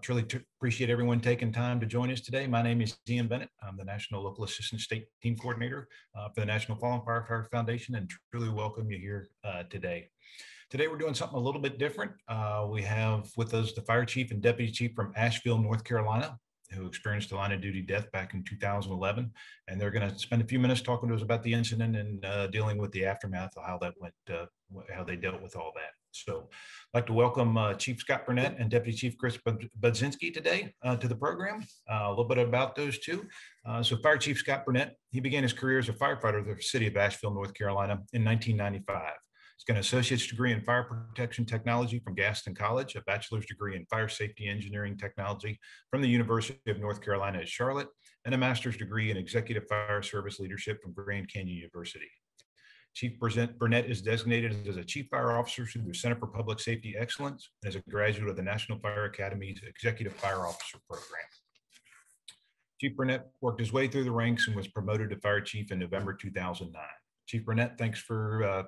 Truly appreciate everyone taking time to join us today. My name is Ian Bennett. I'm the National Local Assistant State Team Coordinator for the National Fallen Firefighter Foundation, and truly welcome you here today. Today, we're doing something a little bit different. We have with us the Fire Chief and Deputy Chief from Asheville, North Carolina, who experienced a line of duty death back in 2011. And they're going to spend a few minutes talking to us about the incident and dealing with the aftermath of how that went, how they dealt with all that. So I'd like to welcome Chief Scott Burnett and Deputy Chief Chris Budzinski today to the program. A little bit about those two. So Fire Chief Scott Burnett, he began his career as a firefighter in the city of Asheville, North Carolina in 1995. He's got an associate's degree in fire protection technology from Gaston College, a bachelor's degree in fire safety engineering technology from the University of North Carolina at Charlotte, and a master's degree in executive fire service leadership from Grand Canyon University. Chief Burnett is designated as a Chief Fire Officer through the Center for Public Safety Excellence and is a graduate of the National Fire Academy's Executive Fire Officer Program. Chief Burnett worked his way through the ranks and was promoted to Fire Chief in November 2009. Chief Burnett, thanks for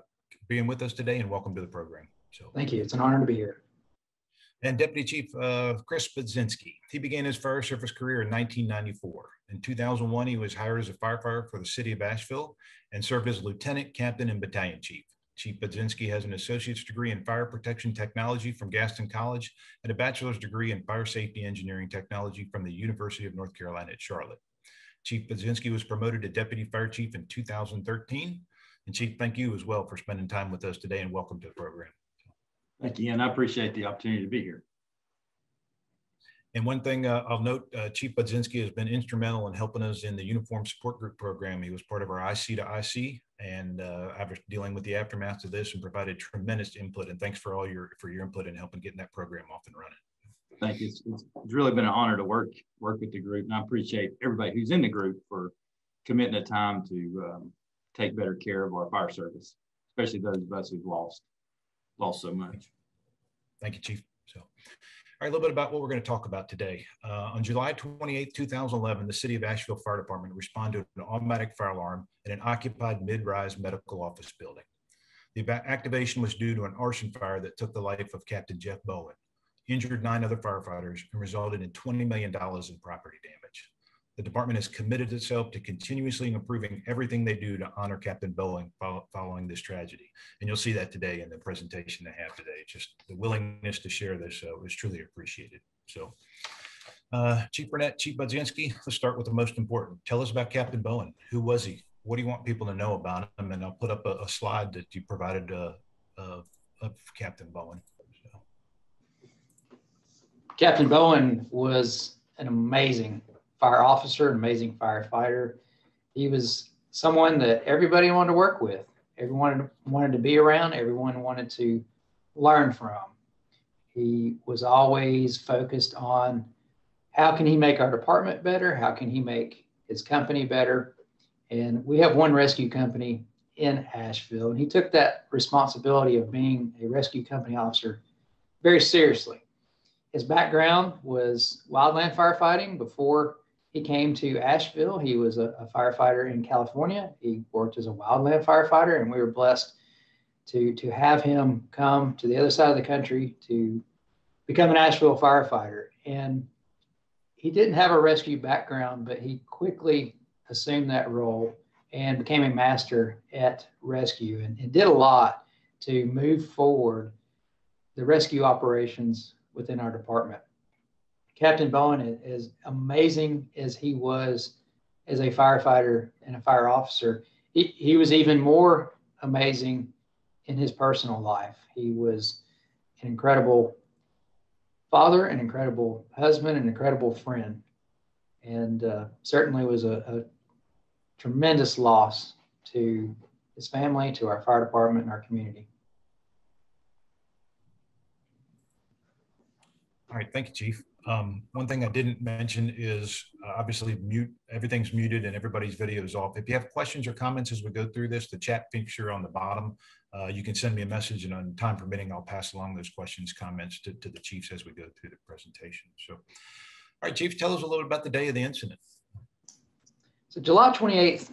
being with us today and welcome to the program. So, thank you. It's an honor to be here. And Deputy Chief Chris Budzinski. He began his fire service career in 1994. In 2001, he was hired as a firefighter for the city of Asheville and served as lieutenant, captain, and battalion chief. Chief Budzinski has an associate's degree in fire protection technology from Gaston College and a bachelor's degree in fire safety engineering technology from the University of North Carolina at Charlotte. Chief Budzinski was promoted to deputy fire chief in 2013. And Chief, thank you as well for spending time with us today and welcome to the program. Thank you, and I appreciate the opportunity to be here. And one thing I'll note, Chief Budzinski has been instrumental in helping us in the Uniform Support Group program. He was part of our IC to IC, and I was dealing with the aftermath of this and provided tremendous input. And thanks for all your input in helping getting that program off and running. Thank you. It's really been an honor to work with the group, and I appreciate everybody who's in the group for committing the time to take better care of our fire service, especially those of us who've lost so much. Thank you, Chief. So, all right, a little bit about what we're going to talk about today. On July 28, 2011, the City of Asheville Fire Department responded to an automatic fire alarm in an occupied mid-rise medical office building. The activation was due to an arson fire that took the life of Captain Jeff Bowen, injured 9 other firefighters, and resulted in $20 million in property damage. The department has committed itself to continuously improving everything they do to honor Captain Bowen following this tragedy. And you'll see that today in the presentation they have today. Just the willingness to share this is truly appreciated. So Chief Burnett, Chief Budzinski, let's start with the most important. Tell us about Captain Bowen. Who was he? What do you want people to know about him? And I'll put up a slide that you provided of Captain Bowen. So. Captain Bowen was an amazing fire officer, an amazing firefighter. He was someone that everybody wanted to work with. Everyone wanted to be around. Everyone wanted to learn from. He was always focused on how can he make our department better? How can he make his company better? And we have one rescue company in Asheville, and he took that responsibility of being a rescue company officer very seriously. His background was wildland firefighting. Before he came to Asheville, he was a firefighter in California. He worked as a wildland firefighter, and we were blessed to have him come to the other side of the country to become an Asheville firefighter. And he didn't have a rescue background, but he quickly assumed that role and became a master at rescue and did a lot to move forward the rescue operations within our department. Captain Bowen, as amazing as he was as a firefighter and a fire officer, he was even more amazing in his personal life. He was an incredible father, an incredible husband, an incredible friend, and certainly was a tremendous loss to his family, to our fire department, and our community. All right, thank you, Chief. One thing I didn't mention is obviously everything's muted and everybody's video is off. If you have questions or comments as we go through this, the chat feature on the bottom, you can send me a message, and on time permitting, I'll pass along those questions, comments to the chiefs as we go through the presentation. So, all right, Chief, tell us a little bit about the day of the incident. So July 28th,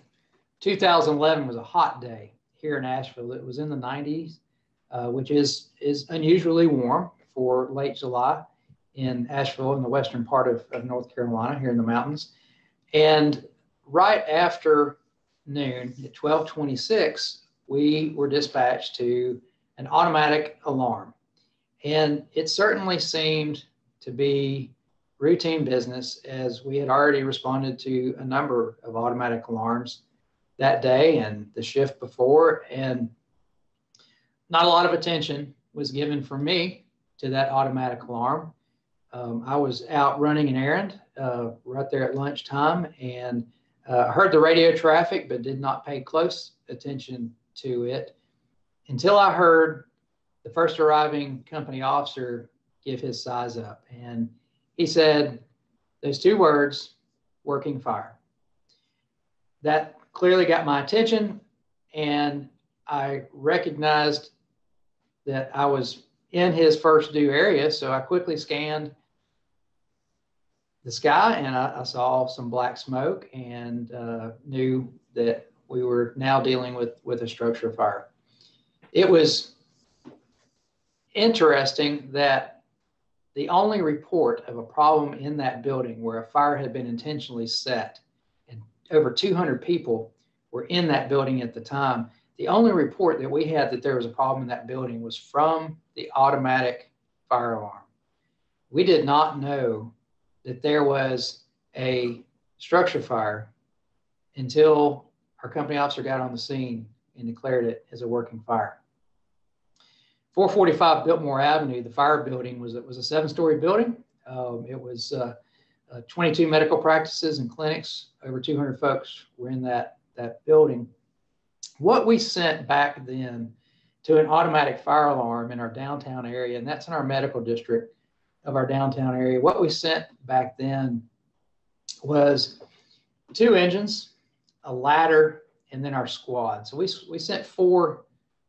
2011 was a hot day here in Asheville. It was in the 90s, which is unusually warm for late July. in Asheville in the western part of North Carolina here in the mountains. And right after noon at 12:26, we were dispatched to an automatic alarm. And it certainly seemed to be routine business, as we had already responded to a number of automatic alarms that day and the shift before. And not a lot of attention was given from me to that automatic alarm. I was out running an errand right there at lunchtime, and heard the radio traffic, but did not pay close attention to it until I heard the first arriving company officer give his size up. And he said those two words, "working fire." That clearly got my attention, and I recognized that I was in his first due area. So I quickly scanned the sky, and I saw some black smoke, and knew that we were now dealing with a structure fire. It was interesting that the only report of a problem in that building where a fire had been intentionally set, and over 200 people were in that building at the time, the only report that we had that there was a problem in that building was from the automatic fire alarm. We did not know that there was a structure fire until our company officer got on the scene and declared it as a working fire. 445 Biltmore Avenue, the fire building, was a 7-story building. It was 22 medical practices and clinics. Over 200 folks were in that building. What we sent back then to an automatic fire alarm in our downtown area, and that's in our medical district of our downtown area, what we sent back then was 2 engines, a ladder, and then our squad. So we sent 4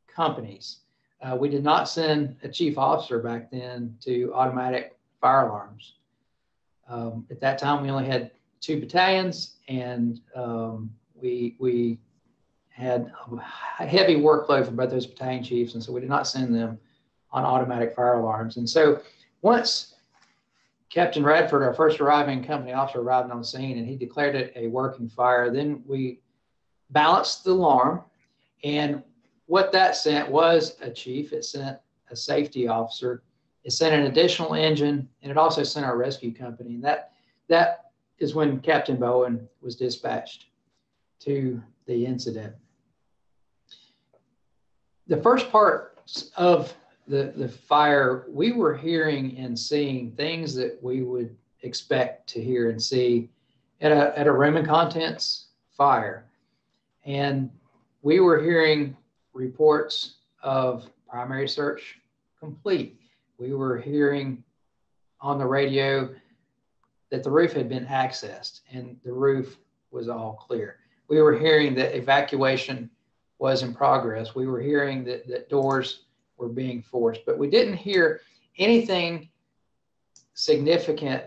companies. We did not send a chief officer back then to automatic fire alarms. At that time, we only had 2 battalions, and we had a heavy workload for both those battalion chiefs, and so we did not send them on automatic fire alarms. And so once Captain Radford, our first arriving company officer, arrived on the scene and he declared it a working fire, then we balanced the alarm, and what that sent was a chief, it sent a safety officer, it sent an additional engine, and it also sent our rescue company. And that is when Captain Bowen was dispatched to the incident. The first part of the fire, we were hearing and seeing things that we would expect to hear and see at a room and contents fire. And we were hearing reports of primary search complete. We were hearing on the radio that the roof had been accessed and the roof was all clear. We were hearing that evacuation was in progress. We were hearing that doors were being forced, but we didn't hear anything significant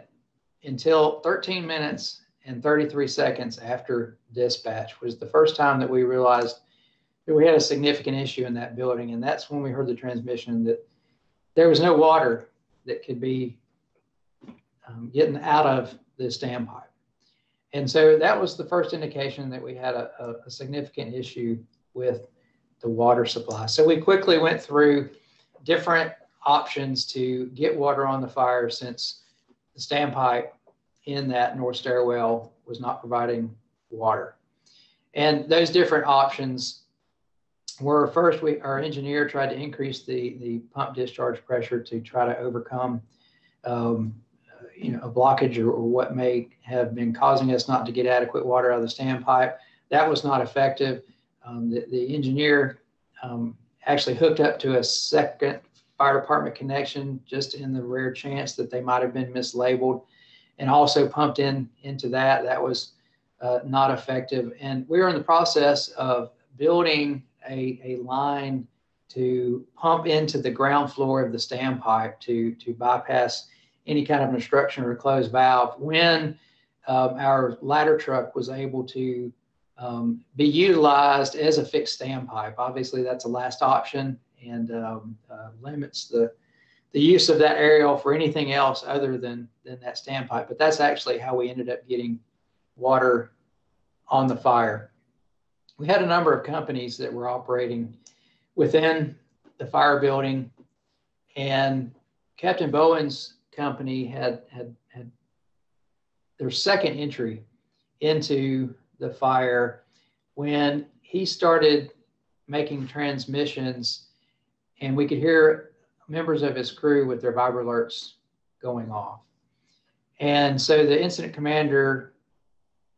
until 13 minutes and 33 seconds after dispatch was the first time that we realized that we had a significant issue in that building. And that's when we heard the transmission that there was no water that could be getting out of the standpipe. And so that was the first indication that we had a significant issue with the water supply. So we quickly went through different options to get water on the fire, since the standpipe in that north stairwell was not providing water. And those different options were, first, our engineer tried to increase the pump discharge pressure to try to overcome a blockage or what may have been causing us not to get adequate water out of the standpipe. That was not effective. The engineer actually hooked up to a second fire department connection just in the rare chance that they might have been mislabeled, and also pumped into that. That was not effective. And we were in the process of building a line to pump into the ground floor of the standpipe to bypass any kind of an obstruction or a closed valve, when our ladder truck was able to be utilized as a fixed standpipe. Obviously, that's a last option and limits the use of that aerial for anything else other than that standpipe. But that's actually how we ended up getting water on the fire. We had a number of companies that were operating within the fire building, and Captain Bowen's company had their second entry into the fire when he started making transmissions, and we could hear members of his crew with their vibra alerts going off. And so the incident commander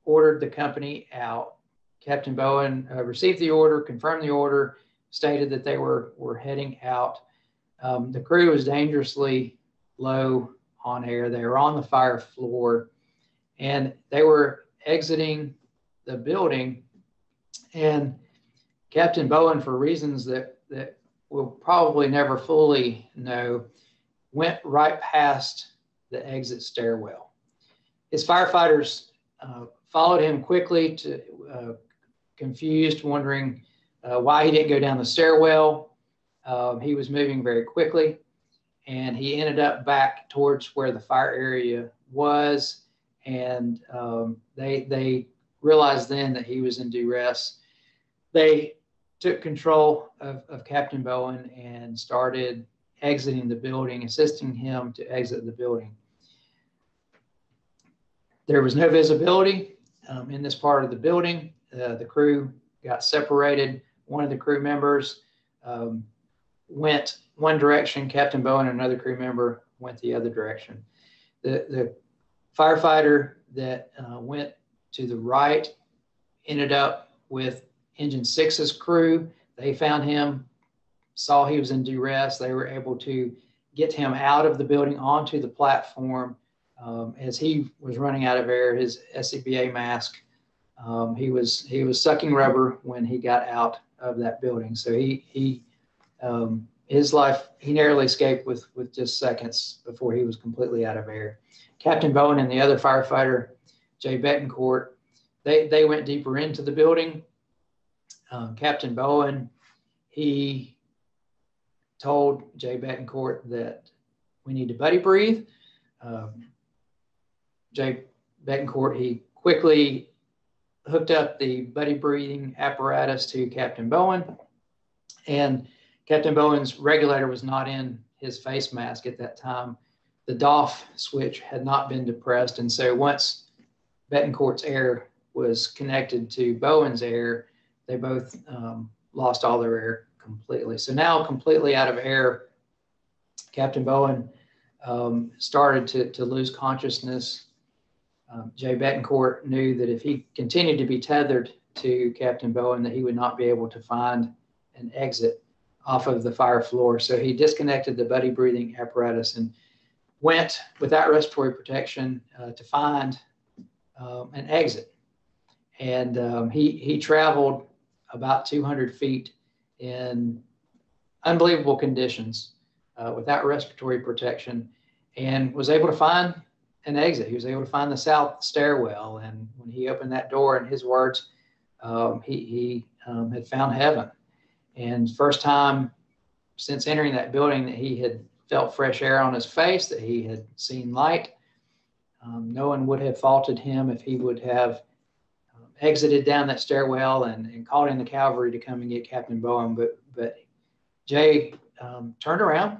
ordered the company out. Captain Bowen received the order, confirmed the order, stated that they were heading out. The crew was dangerously low on air. They were on the fire floor, and they were exiting the building. And Captain Bowen, for reasons that we'll probably never fully know, went right past the exit stairwell. His firefighters followed him quickly, confused, wondering why he didn't go down the stairwell. He was moving very quickly, and he ended up back towards where the fire area was, and they realized then that he was in duress. They took control of Captain Bowen and started exiting the building, assisting him to exit the building. There was no visibility in this part of the building. The crew got separated. One of the crew members went one direction. Captain Bowen and another crew member went the other direction. The firefighter that went to the right ended up with Engine 6's crew. They found him, saw he was in duress. They were able to get him out of the building onto the platform. As he was running out of air, his SCBA mask, he was sucking rubber when he got out of that building. So his life, he narrowly escaped with just seconds before he was completely out of air. Captain Bowen and the other firefighter, Jay Betancourt, they went deeper into the building. Captain Bowen, he told Jay Betancourt that we need to buddy breathe. Jay Betancourt, he quickly hooked up the buddy breathing apparatus to Captain Bowen, and Captain Bowen's regulator was not in his face mask at that time. The DOF switch had not been depressed, and so once Betancourt's air was connected to Bowen's air, they both lost all their air completely. So now completely out of air, Captain Bowen started to lose consciousness. Jay Betancourt knew that if he continued to be tethered to Captain Bowen, that he would not be able to find an exit off of the fire floor. So he disconnected the buddy breathing apparatus and went without respiratory protection to find an exit. And he traveled about 200 feet in unbelievable conditions without respiratory protection, and was able to find an exit. He was able to find the south stairwell, and when he opened that door, in his words, he had found heaven. And first time since entering that building that he had felt fresh air on his face, that he had seen light. No one would have faulted him if he would have exited down that stairwell and called in the cavalry to come and get Captain Bowen. But Jay turned around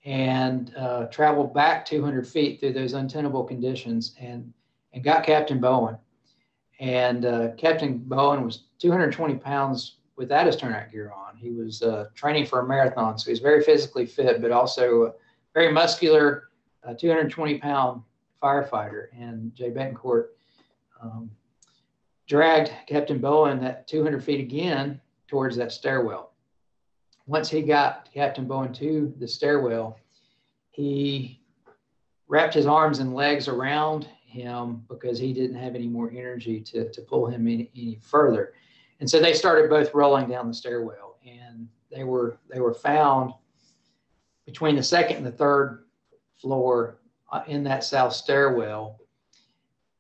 and traveled back 200 feet through those untenable conditions and got Captain Bowen. And Captain Bowen was 220 pounds without his turnout gear on. He was training for a marathon, so he's very physically fit, but also very muscular, 220-pound firefighter. And Jay Betancourt dragged Captain Bowen that 200 feet again towards that stairwell. Once he got Captain Bowen to the stairwell, he wrapped his arms and legs around him because he didn't have any more energy to pull him any further. And so they started both rolling down the stairwell, and they were found between the second and the third floor in that south stairwell,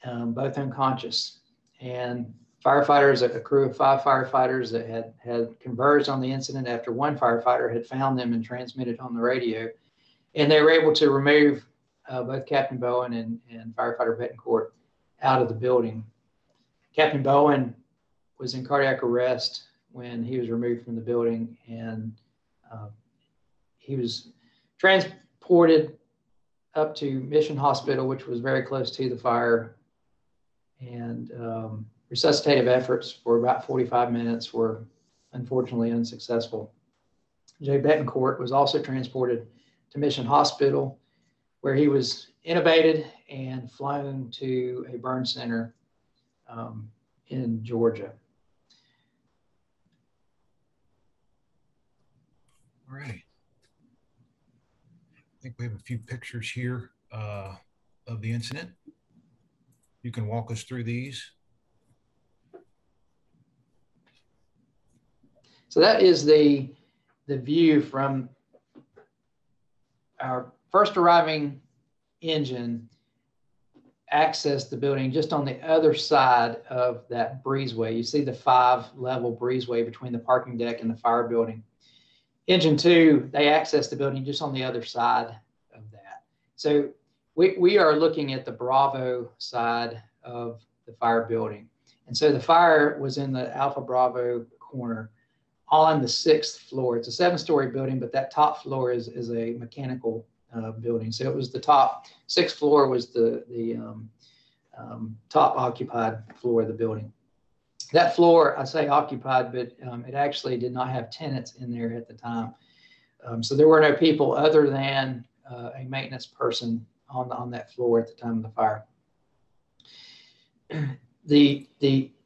both unconscious. And firefighters, a crew of 5 firefighters that had converged on the incident after one firefighter had found them and transmitted on the radio, And they were able to remove both Captain Bowen and firefighter Betancourt out of the building. Captain Bowen was in cardiac arrest when he was removed from the building, and he was transported up to Mission Hospital, which was very close to the fire, and resuscitative efforts for about 45 minutes were unfortunately unsuccessful. Jay Betancourt was also transported to Mission Hospital, where he was intubated and flown to a burn center in Georgia. All right. I think we have a few pictures here of the incident. You can walk us through these. So that is the view from our first arriving engine accessed the building just on the other side of that breezeway. You see the 5-level breezeway between the parking deck and the fire building. Engine 2, they accessed the building just on the other side of that. So we are looking at the Bravo side of the fire building. And so the fire was in the Alpha Bravo corner on the 6th floor. It's a 7-story building, but that top floor is a mechanical building. So it was the top 6th floor was the top occupied floor of the building. That floor, I say occupied, but it actually did not have tenants in there at the time. So there were no people other than a maintenance person on that floor at the time of the fire.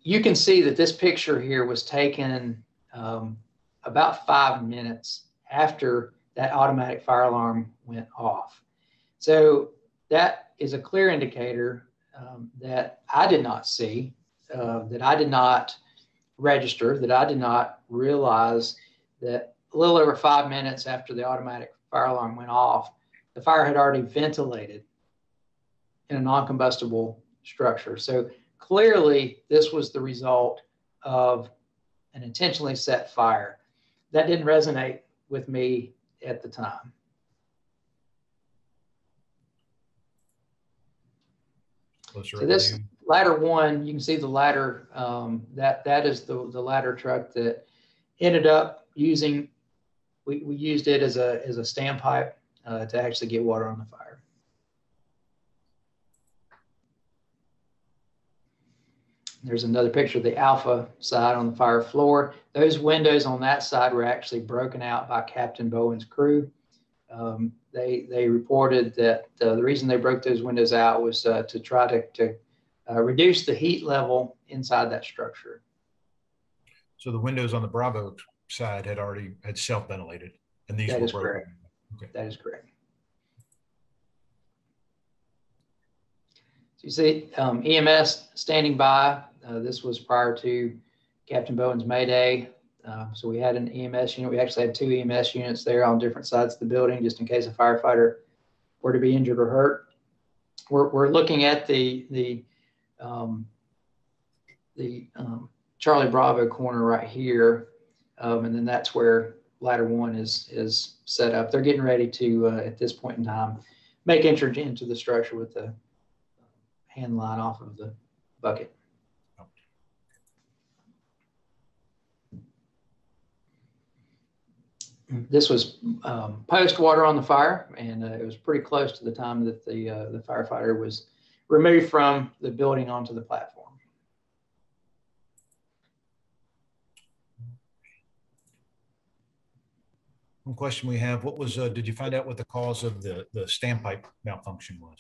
You can see that this picture here was taken about 5 minutes after that automatic fire alarm went off. So that is a clear indicator that I did not see, that I did not register, that I did not realize that a little over 5 minutes after the automatic fire alarm went off, the fire had already ventilated in a non-combustible structure. So clearly this was the result of an intentionally set fire. That didn't resonate with me at the time. So this ladder 1, you can see the ladder, that is the ladder truck that ended up using, we used it as a standpipe to actually get water on the fire. There's another picture of the Alpha side on the fire floor. Those windows on that side were actually broken out by Captain Bowen's crew. They reported that the reason they broke those windows out was to try to reduce the heat level inside that structure. So the windows on the Bravo side had self-ventilated, and these were broken. Correct. Okay. That is correct. So you see EMS standing by. This was prior to Captain Bowen's Mayday. So we had an EMS unit. We actually had 2 EMS units there on different sides of the building, just in case a firefighter were to be injured or hurt. We're looking at the Charlie Bravo corner right here, and then that's where ladder 1 is set up. They're getting ready to, at this point in time, make entry into the structure with the hand line off of the bucket. This was post water on the fire, and it was pretty close to the time that the firefighter was removed from the building onto the platform. One question we have, what was, did you find out what the cause of the standpipe malfunction was?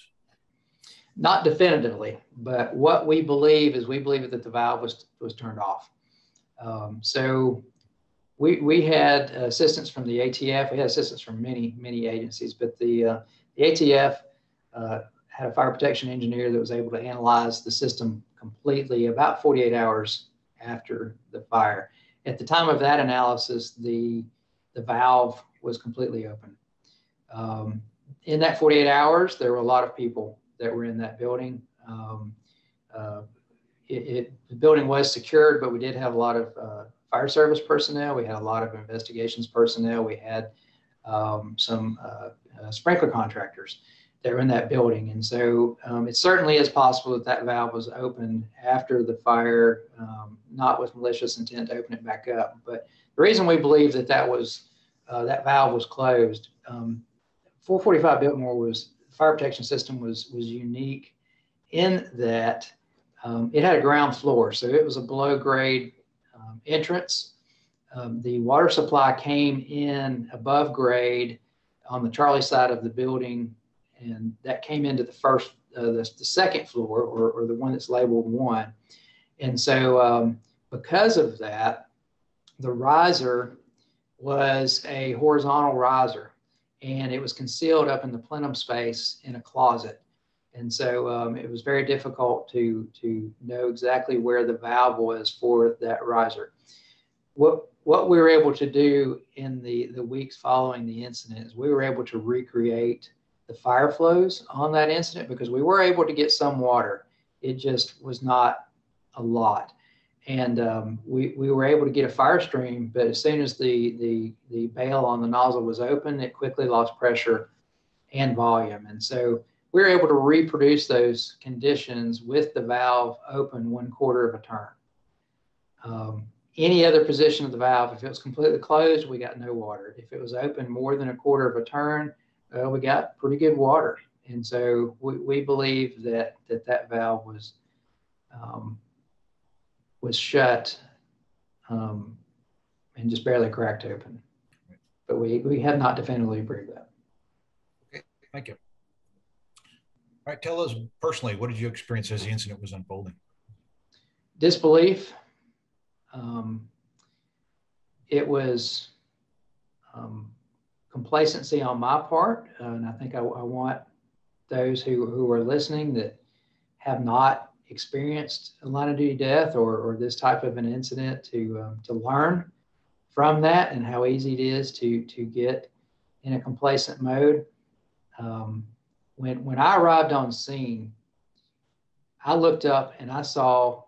Not definitively, but what we believe is that the valve was turned off. So we had assistance from the ATF. We had assistance from many agencies, but the ATF had a fire protection engineer that was able to analyze the system completely about 48 hours after the fire. At the time of that analysis, the valve was completely open. In that 48 hours, there were a lot of people that were in that building. The building was secured, but we did have a lot of fire service personnel. We had a lot of investigations personnel. We had some sprinkler contractors that were in that building. And so it certainly is possible that that valve was opened after the fire, not with malicious intent to open it back up. But the reason we believe that that valve was closed, 445 Biltmore fire protection system was unique in that it had a ground floor, so it was a below grade entrance. The water supply came in above grade on the Charlie side of the building, and that came into the second floor, or the one that's labeled 1. And so because of that, the riser was a horizontal riser, and it was concealed up in the plenum space in a closet. And so it was very difficult to know exactly where the valve was for that riser. What we were able to do in the weeks following the incident is we were able to recreate the fire flows on that incident, because we were able to get some water. It just was not a lot. And we were able to get a fire stream, but as soon as the bail on the nozzle was open, it quickly lost pressure and volume. And so we were able to reproduce those conditions with the valve open 1/4 of a turn. Any other position of the valve, if it was completely closed, we got no water. If it was open more than 1/4 of a turn, we got pretty good water. And so we believe that valve was shut and just barely cracked open. But we have not definitively proved that. Okay, thank you. All right, tell us personally, what did you experience as the incident was unfolding? Disbelief. It was complacency on my part, and I think I want those who are listening that have not experienced a line of duty death or this type of an incident to learn from that, and how easy it is to get in a complacent mode. When I arrived on scene, I looked up and I saw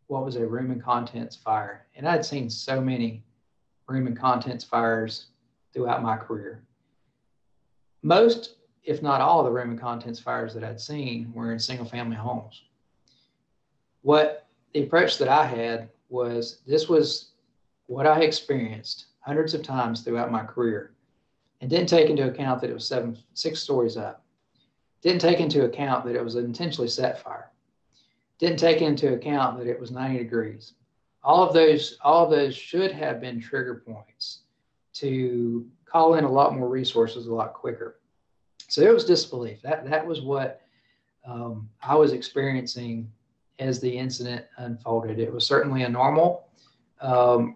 what was a room and contents fire. And I'd seen so many room and contents fires throughout my career. Most, if not all, of the room and contents fires that I'd seen were in single family homes. What the approach that I had was, this was what I experienced hundreds of times throughout my career, and didn't take into account that it was 6 stories up. Didn't take into account that it was an intentionally set fire. Didn't take into account that it was 90 degrees. All of those should have been trigger points to call in a lot more resources a lot quicker. So it was disbelief. That was what I was experiencing as the incident unfolded. It was certainly a normal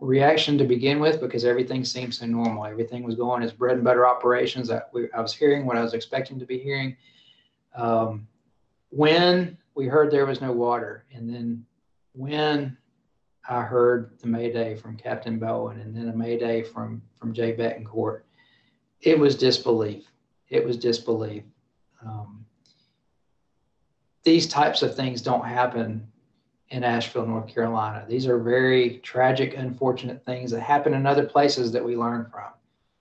reaction to begin with, because everything seemed so normal. Everything was going as bread and butter operations. I was hearing what I was expecting to be hearing. When we heard there was no water, and then when I heard the mayday from Captain Bowen, and then a mayday from Jay Betancourt, it was disbelief. It was disbelief. These types of things don't happen in Asheville, North Carolina. These are very tragic, unfortunate things that happen in other places that we learn from.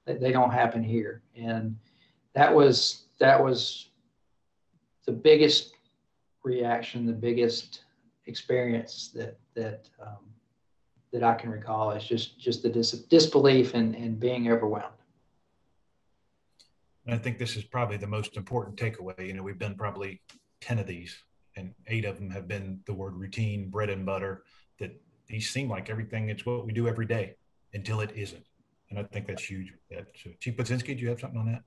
They don't happen here. And that was the biggest reaction, the biggest experience that I can recall, is just the disbelief and being overwhelmed. And I think this is probably the most important takeaway. You know, we've done probably 10 of these, and 8 of them have been the word routine, bread and butter, that these seem like everything. It's what we do every day until it isn't. And I think that's huge. So Chief Budzinski, do you have something on that?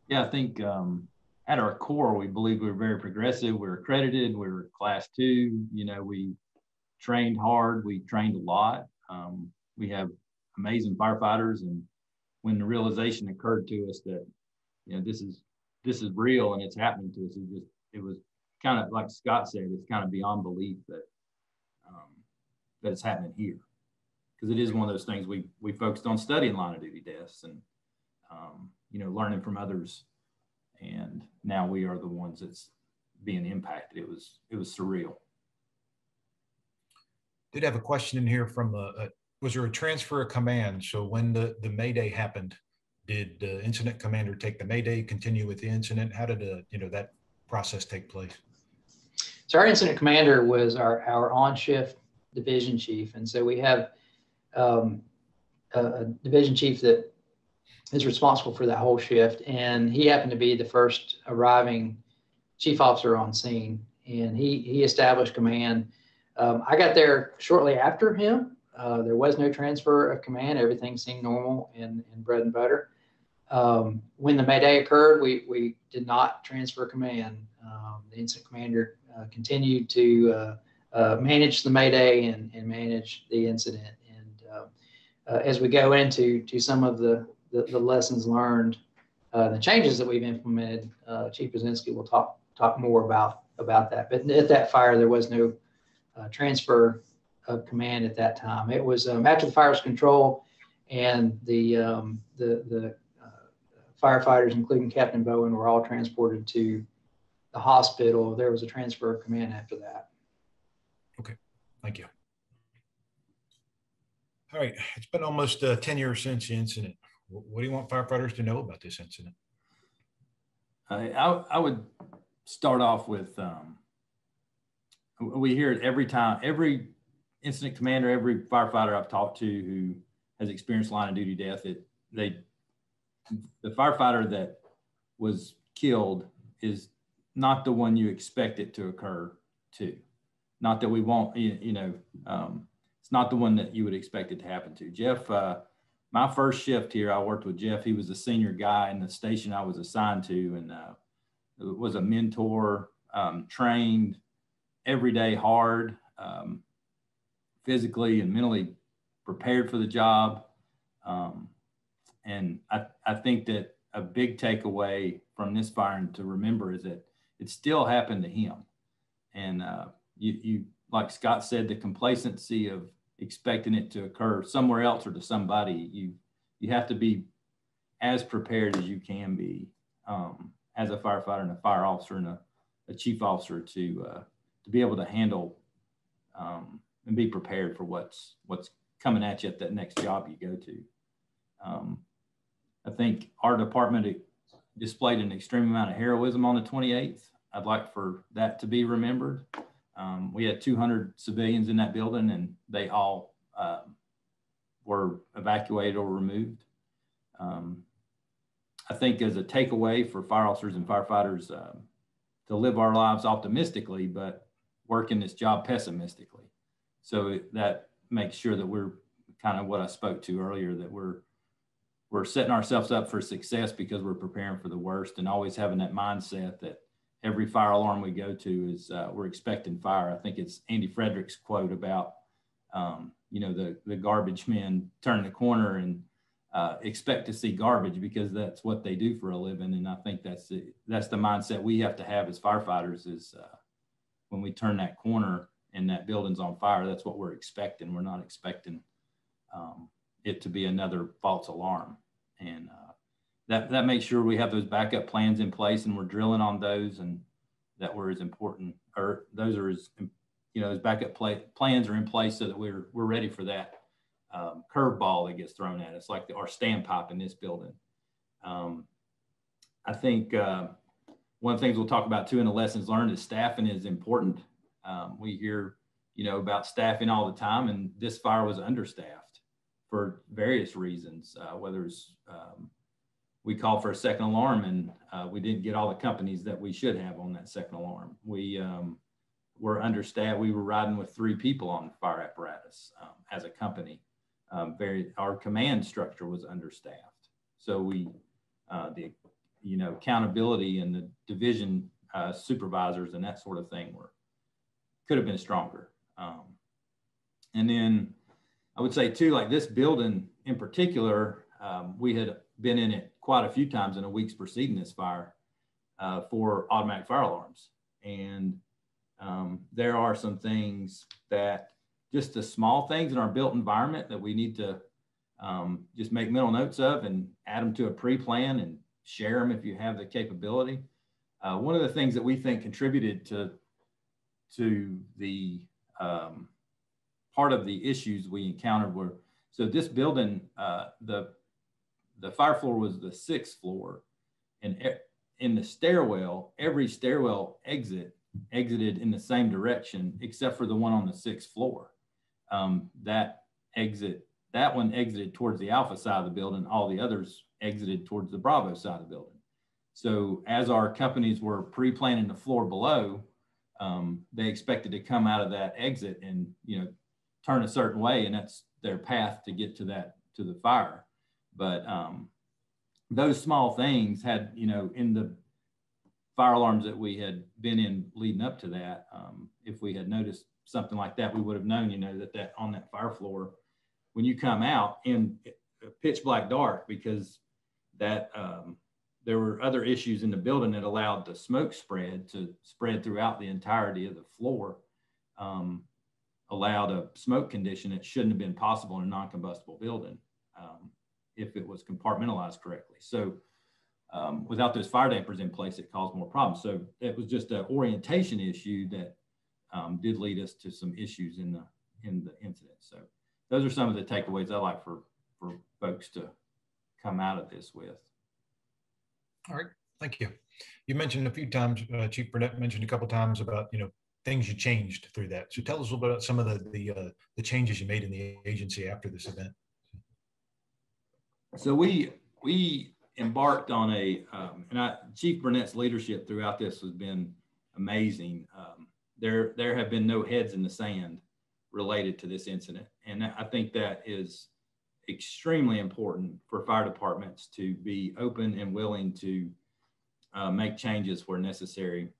Yeah, I think at our core, we believe we're very progressive. We're accredited. We're Class 2. You know, we trained hard. We trained a lot. We have amazing firefighters. And when the realization occurred to us that, you know, this is real and it's happening to us, it was kind of like Scott said, it's kind of beyond belief that it's happening here, because it is one of those things we focused on studying line of duty deaths and you know, learning from others, and now we are the ones that's being impacted. It was surreal. Did have a question in here from was there a transfer of command? So when the mayday happened, Did the incident commander take the Mayday, continue with the incident? How did that process take place? So our incident commander was our on-shift division chief. And so we have a division chief that is responsible for that whole shift. And he happened to be the first arriving chief officer on scene. And he established command. I got there shortly after him. There was no transfer of command. Everything seemed normal and bread and butter. When the Mayday occurred, we did not transfer command. The incident commander continued to manage the Mayday and manage the incident. And as we go into some of the lessons learned, the changes that we've implemented, Chief Brzezinski will talk more about that. But at that fire, there was no transfer of command at that time. It was after the fire was controlled, and the firefighters, including Captain Bowen, were all transported to the hospital. There was a transfer of command after that. Okay, thank you. All right, it's been almost 10 years since the incident. What do you want firefighters to know about this incident? I would start off with, we hear it every time, every incident commander, every firefighter I've talked to who has experienced line of duty death, the firefighter that was killed is not the one you expect it to occur to. Not that we won't, it's not the one that you would expect it to happen to. Jeff, my first shift here, I worked with Jeff. He was the senior guy in the station I was assigned to, and was a mentor, trained every day hard, physically and mentally prepared for the job. And I think that a big takeaway from this fire to remember is that it still happened to him. And you like Scott said, the complacency of expecting it to occur somewhere else or to somebody, you have to be as prepared as you can be as a firefighter and a fire officer and a chief officer to be able to handle and be prepared for what's coming at you at that next job you go to. I think our department displayed an extreme amount of heroism on the 28th. I'd like for that to be remembered. We had 200 civilians in that building, and they all were evacuated or removed. I think as a takeaway for fire officers and firefighters to live our lives optimistically, but work in this job pessimistically. So that makes sure that we're kind of what I spoke to earlier, that we're setting ourselves up for success because we're preparing for the worst, and always having that mindset that every fire alarm we go to is we're expecting fire. I think it's Andy Frederick's quote about, the garbage men turn the corner and expect to see garbage because that's what they do for a living. And I think that's the mindset we have to have as firefighters is when we turn that corner and that building's on fire, that's what we're expecting. We're not expecting it to be another false alarm. And that makes sure we have those backup plans in place and we're drilling on those, and that we're as important, or those are as, those backup plans are in place so that we're ready for that curveball that gets thrown at us, like our standpipe in this building. I think one of the things we'll talk about too in the lessons learned is staffing is important. We hear, about staffing all the time, and this fire was understaffed for various reasons, whether it's we called for a second alarm and we didn't get all the companies that we should have on that second alarm. We were understaffed. We were riding with 3 people on the fire apparatus as a company. Our command structure was understaffed. So the accountability and the division supervisors and that sort of thing could have been stronger. And then I would say too, like this building in particular, we had been in it quite a few times in the weeks preceding this fire for automatic fire alarms. And there are some things that just the small things in our built environment that we need to just make mental notes of and add them to a pre-plan and share them if you have the capability. One of the things that we think contributed to the part of the issues we encountered were, so this building, the the fire floor was the 6th floor, and in the stairwell, every stairwell exited in the same direction except for the one on the 6th floor. That one exited towards the Alpha side of the building. All the others exited towards the Bravo side of the building. So as our companies were pre-planning the floor below, they expected to come out of that exit and, turn a certain way, and that's their path to get to the fire. But those small things had, in the fire alarms that we had been in leading up to that, if we had noticed something like that, we would have known, that on that fire floor, when you come out in pitch black dark, because that there were other issues in the building that allowed the smoke to spread throughout the entirety of the floor, allowed a smoke condition that shouldn't have been possible in a non-combustible building if it was compartmentalized correctly. So without those fire dampers in place, it caused more problems. So it was just an orientation issue that did lead us to some issues in the incident. So those are some of the takeaways I like for folks to come out of this with. All right, thank you. You mentioned a few times, Chief Burnett mentioned a couple of times about, things you changed through that. So tell us a little bit about some of the changes you made in the agency after this event. So we embarked on Chief Burnett's leadership throughout this has been amazing. There have been no heads in the sand related to this incident. And I think that is extremely important for fire departments to be open and willing to make changes where necessary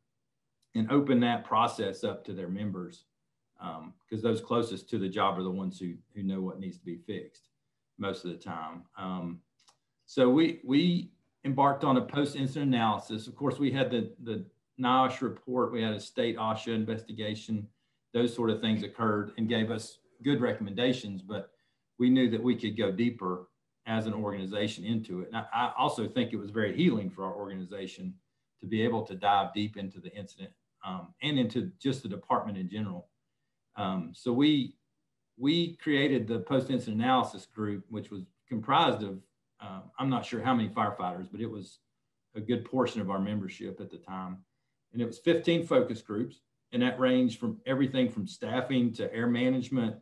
and open that process up to their members, because those closest to the job are the ones who know what needs to be fixed most of the time. So we embarked on a post-incident analysis. Of course, we had the NIOSH report, we had a state OSHA investigation. Those sort of things occurred and gave us good recommendations, but we knew that we could go deeper as an organization into it. And I also think it was very healing for our organization to be able to dive deep into the incident and into just the department in general. So we created the post-incident analysis group, which was comprised of, I'm not sure how many firefighters, but it was a good portion of our membership at the time. And it was 15 focus groups, and that ranged from everything from staffing to air management.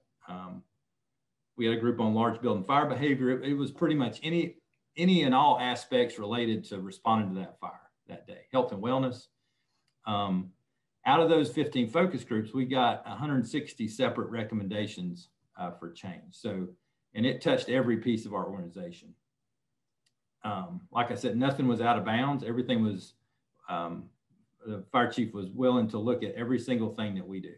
We had a group on large building fire behavior. It was pretty much any and all aspects related to responding to that fire that day, health and wellness. Out of those 15 focus groups, we got 160 separate recommendations for change. So, and it touched every piece of our organization. Like I said, nothing was out of bounds. Everything was, the fire chief was willing to look at every single thing that we do.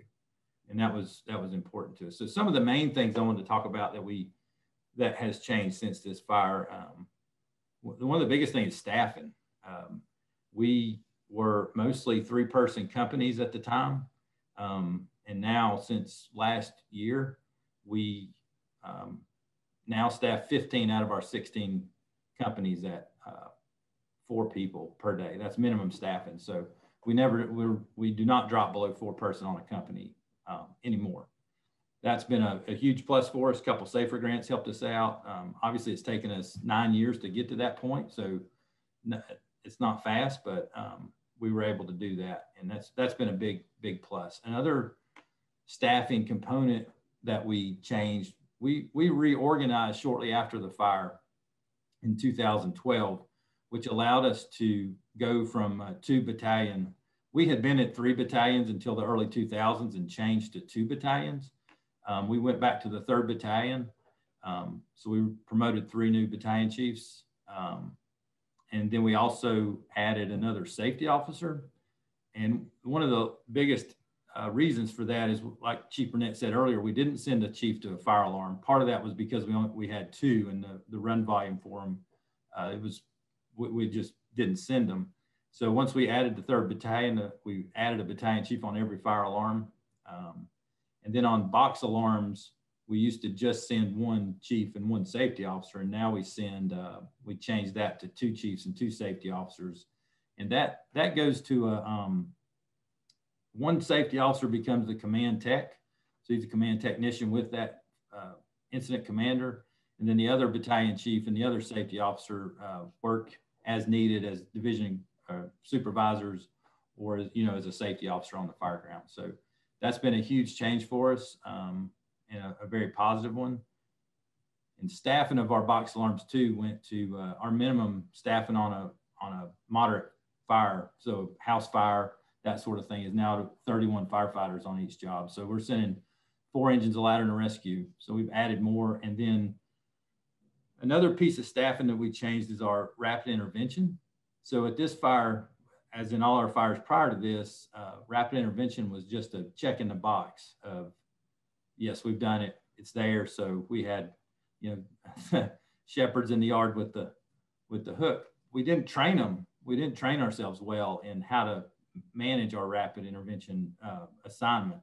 And that was important to us. So some of the main things I wanted to talk about that has changed since this fire. One of the biggest things is staffing. We were mostly 3-person companies at the time. And now since last year, we now staff 15 out of our 16 companies at 4 people per day. That's minimum staffing. So we do not drop below 4 person on a company anymore. That's been a huge plus for us. A couple SAFER grants helped us out. Obviously, it's taken us 9 years to get to that point. So it's not fast, but we were able to do that. And that's been a big plus. Another staffing component that we changed, we reorganized shortly after the fire in 2012, which allowed us to go from 2 battalion. We had been at 3 battalions until the early 2000s and changed to 2 battalions. We went back to the 3rd battalion. So we promoted 3 new battalion chiefs. And then we also added another safety officer. And one of the biggest reasons for that is, like Chief Burnett said earlier, we didn't send a chief to a fire alarm. Part of that was because we had 2 and the run volume for them, we just didn't send them. So once we added the 3rd battalion, we added a battalion chief on every fire alarm. And then on box alarms, we used to just send 1 chief and 1 safety officer. And now we we changed that to 2 chiefs and 2 safety officers. And that goes to 1 safety officer becomes the command tech. So he's a command technician with that incident commander. And then the other battalion chief and the other safety officer work as needed as division supervisors or as, as a safety officer on the fire ground. So that's been a huge change for us and a very positive one. And staffing of our box alarms too went to our minimum staffing on a moderate fire. So house fire, that sort of thing, is now to 31 firefighters on each job. So we're sending 4 engines, a ladder, and a rescue. So we've added more. And then another piece of staffing that we changed is our rapid intervention. So at this fire, as in all our fires prior to this, rapid intervention was just a check in the box of, yes, we've done it, it's there. So we had, shepherds in the yard with the hook. We didn't train them. We didn't train ourselves well in how to manage our rapid intervention assignment.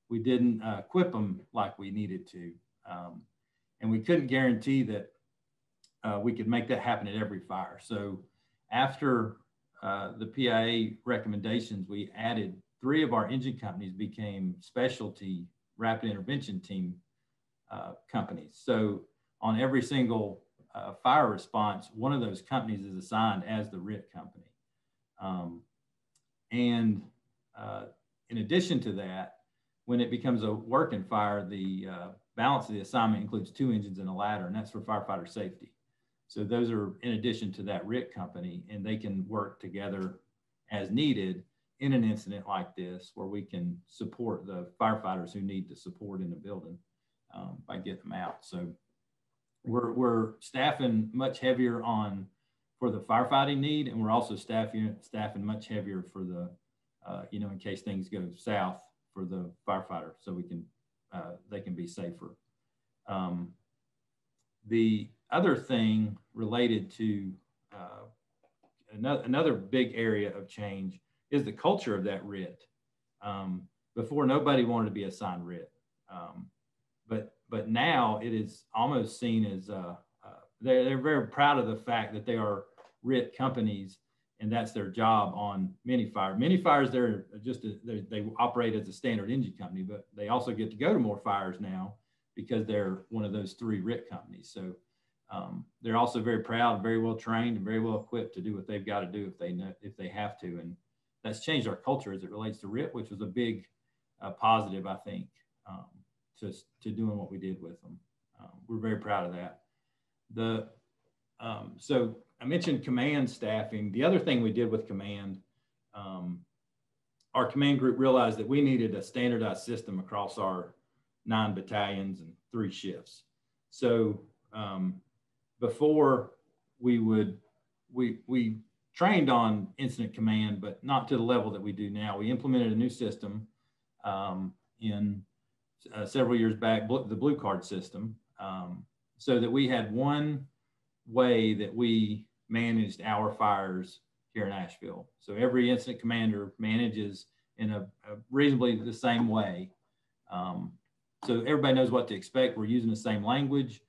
We didn't equip them like we needed to. And we couldn't guarantee that we could make that happen at every fire. So after the PIA recommendations, we added 3 of our engine companies became specialty rapid intervention team companies. So on every single fire response, one of those companies is assigned as the RIT company. And in addition to that, when it becomes a working fire, the balance of the assignment includes 2 engines and a ladder, and that's for firefighter safety. So those are in addition to that RIT company, and they can work together as needed in an incident like this, where we can support the firefighters who need the support in the building by getting them out. So we're staffing much heavier for the firefighting need, and we're also staffing much heavier for the, in case things go south for the firefighter, so they can be safer. The other thing related to another big area of change is the culture of that RIT. Before, nobody wanted to be assigned RIT, but now it is almost seen as they're very proud of the fact that they are RIT companies, and that's their job on many fires. Many fires, they operate as a standard engine company, but they also get to go to more fires now because they're one of those 3 RIT companies. So they're also very proud, very well trained, and very well equipped to do what they've got to do if they have to. And that's changed our culture as it relates to RIT, which was a big positive, I think, to doing what we did with them. We're very proud of that. So I mentioned command staffing. The other thing we did with command, our command group realized that we needed a standardized system across our 9 battalions and 3 shifts. So before we trained on incident command, but not to the level that we do now. We implemented a new system in several years back, the blue card system, so that we had one way that we managed our fires here in Asheville. So every incident commander manages in a reasonably the same way. So everybody knows what to expect. We're using the same language.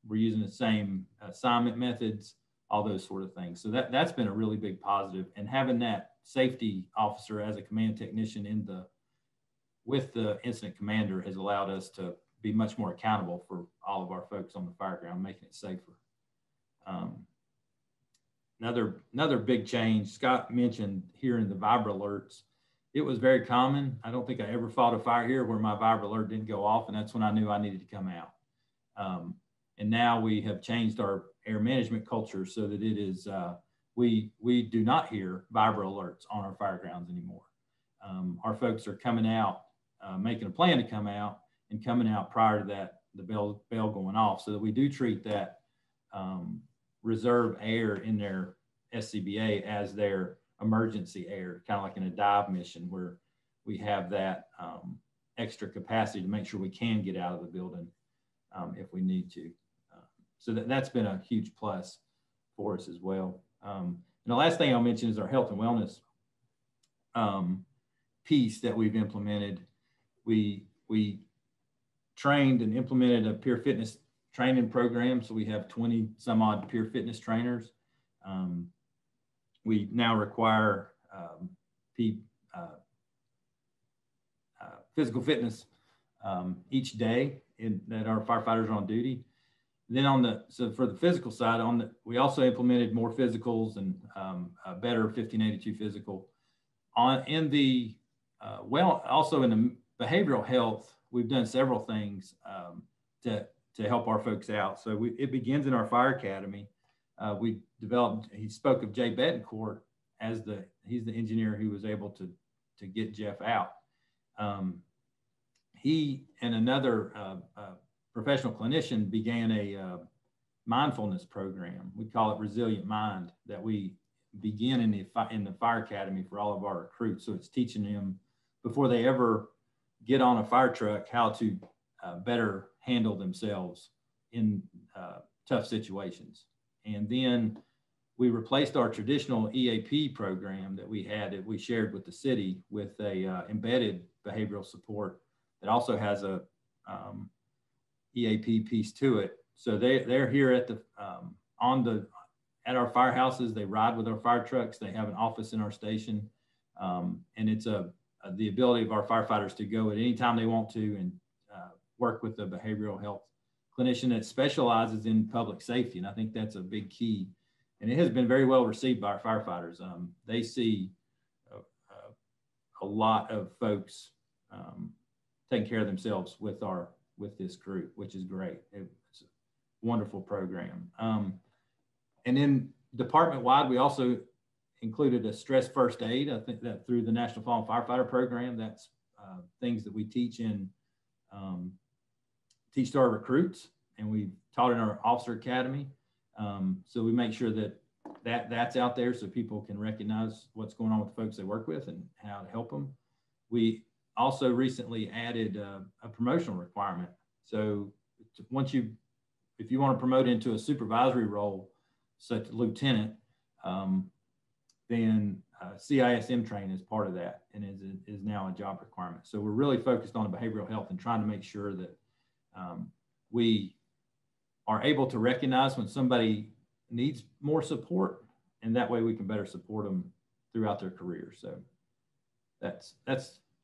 We're using the same assignment methods, all those sort of things. So that's been a really big positive. And having that safety officer as a command technician with the incident commander has allowed us to be much more accountable for all of our folks on the fire ground, making it safer. Another big change, Scott mentioned hearing the vibra alerts. It was very common. I don't think I ever fought a fire here where my vibra alert didn't go off, and that's when I knew I needed to come out. And now we have changed our air management culture so that it is, we do not hear vibra alerts on our fire grounds anymore. Our folks are coming out, making a plan to come out, and coming out prior to that, the bell going off, so that we do treat that reserve air in their SCBA as their emergency air, kind of like in a dive mission where we have that extra capacity to make sure we can get out of the building if we need to. So that's been a huge plus for us as well. And the last thing I'll mention is our health and wellness piece that we've implemented. We trained and implemented a peer fitness training program. So we have 20 some odd peer fitness trainers. We now require physical fitness each day that our firefighters are on duty. then so for the physical side, we also implemented more physicals and a better 1582 physical. Also in the behavioral health, we've done several things to help our folks out. So it begins in our fire academy. He spoke of Jay Betancourt as he's the engineer who was able to get Jeff out. He and another professional clinician began a mindfulness program. We call it Resilient Mind, that we begin in the fire academy for all of our recruits. So it's teaching them before they ever get on a fire truck how to better handle themselves in tough situations. And then we replaced our traditional EAP program that we shared with the city with a embedded behavioral support that also has a EAP piece to it. So they're here at our firehouses. They ride with our fire trucks. They have an office in our station, and it's the ability of our firefighters to go at any time they want to and work with the behavioral health clinician that specializes in public safety. And I think that's a big key. And it has been very well received by our firefighters. They see a lot of folks taking care of themselves with this group, which is great. It's a wonderful program. And then department-wide, we also included a stress first aid. I think that through the National Fallen Firefighter Program, that's things that we teach to our recruits, and we taught in our officer academy. So we make sure that's out there so people can recognize what's going on with the folks they work with and how to help them. We also recently added a promotional requirement. So if you want to promote into a supervisory role, such as lieutenant, then CISM training is part of that and is now a job requirement. So we're really focused on behavioral health and trying to make sure that we are able to recognize when somebody needs more support, and that way we can better support them throughout their career. So that's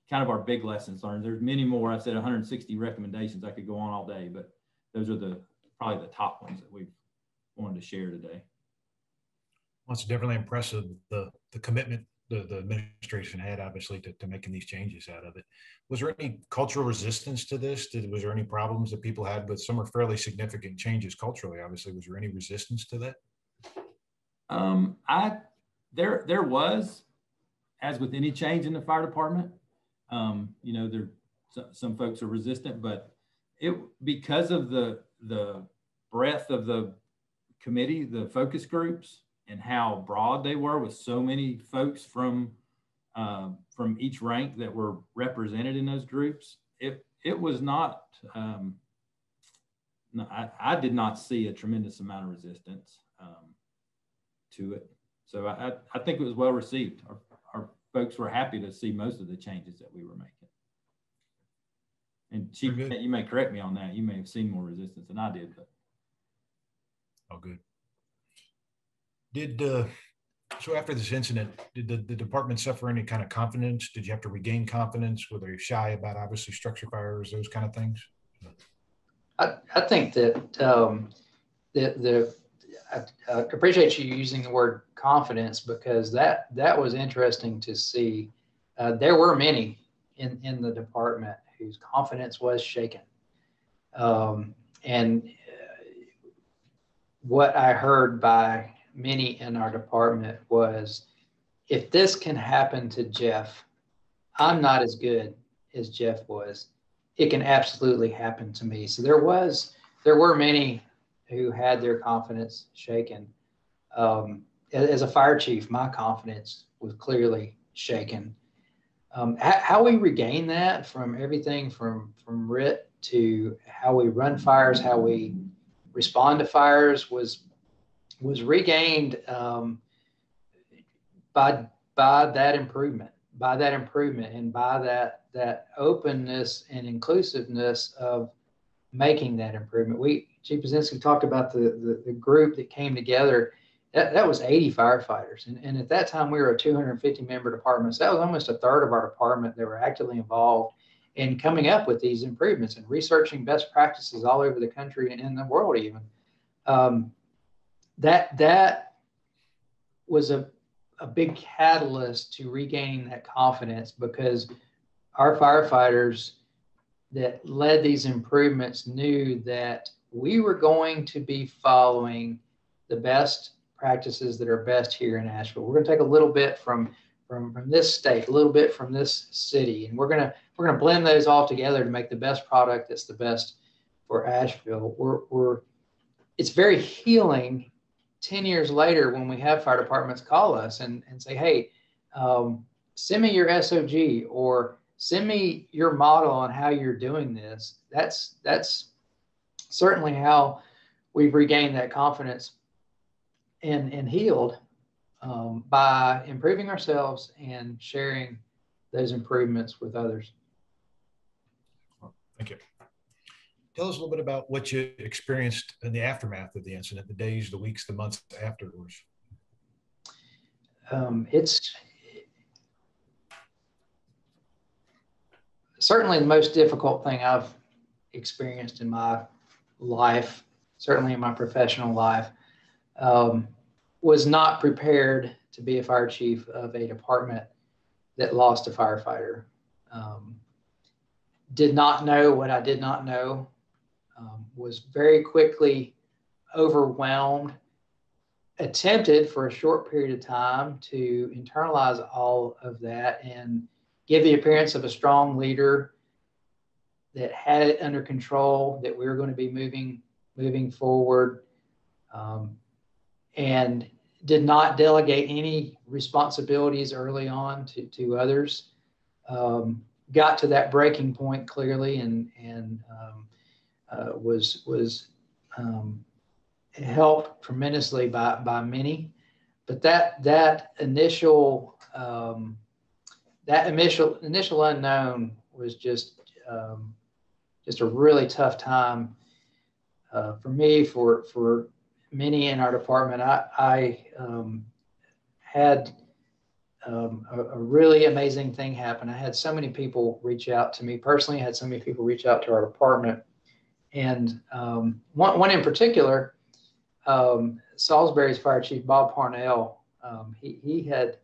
kind of our big lessons learned. There's many more. I said 160 recommendations. I could go on all day, but those are probably the top ones that we've wanted to share today. Well, it's definitely impressive, the commitment the administration had, obviously, to making these changes out of it. Was there any cultural resistance to this? Was there any problems that people had with some are fairly significant changes culturally? Obviously, was there any resistance to that? There was, as with any change in the fire department. Some folks are resistant, but because of the breadth of the committee, the focus groups, and how broad they were with so many folks from each rank that were represented in those groups, it was not, I did not see a tremendous amount of resistance to it. So I think it was well received. Our folks were happy to see most of the changes that we were making. And Chief, you may correct me on that. You may have seen more resistance than I did, but. Oh, good. So after this incident, did the department suffer any kind of confidence? Did you have to regain confidence? Were they shy about obviously structure fires, those kind of things? I think that I appreciate you using the word confidence, because that was interesting to see. There were many in the department whose confidence was shaken. And what I heard by many in our department was, if this can happen to Jeff, I'm not as good as Jeff was. It can absolutely happen to me. So there were many who had their confidence shaken. As a fire chief, my confidence was clearly shaken. How we regain that from everything from RIT to how we run fires, how we respond to fires was regained by that improvement, and by that openness and inclusiveness of making that improvement. Chief Brzezinski talked about the group that came together. That was 80 firefighters. And at that time, we were a 250 member department. So that was almost a third of our department that were actively involved in coming up with these improvements and researching best practices all over the country and in the world even That was a big catalyst to regaining that confidence, because our firefighters that led these improvements knew that we were going to be following the best practices that are best here in Asheville. We're going to take a little bit from this state, a little bit from this city, and we're going to blend those all together to make the best product that's the best for Asheville. It's very healing 10 years later when we have fire departments call us and say, hey, send me your SOG, or send me your model on how you're doing this. That's certainly how we've regained that confidence and healed, by improving ourselves and sharing those improvements with others. Thank you. Tell us a little bit about what you experienced in the aftermath of the incident, the days, the weeks, the months afterwards. It's certainly the most difficult thing I've experienced in my life, certainly in my professional life. Was not prepared to be a fire chief of a department that lost a firefighter. Did not know what I did not know. Was very quickly overwhelmed. Attempted for a short period of time to internalize all of that and give the appearance of a strong leader that had it under control, that we were going to be moving forward, and did not delegate any responsibilities early on to others. Got to that breaking point clearly, and was helped tremendously by many. But that initial unknown was just a really tough time for me, for many in our department. I had a really amazing thing happen. I had so many people reach out to me personally. I had so many people reach out to our department, and one in particular, Salisbury's fire chief, Bob Parnell. He had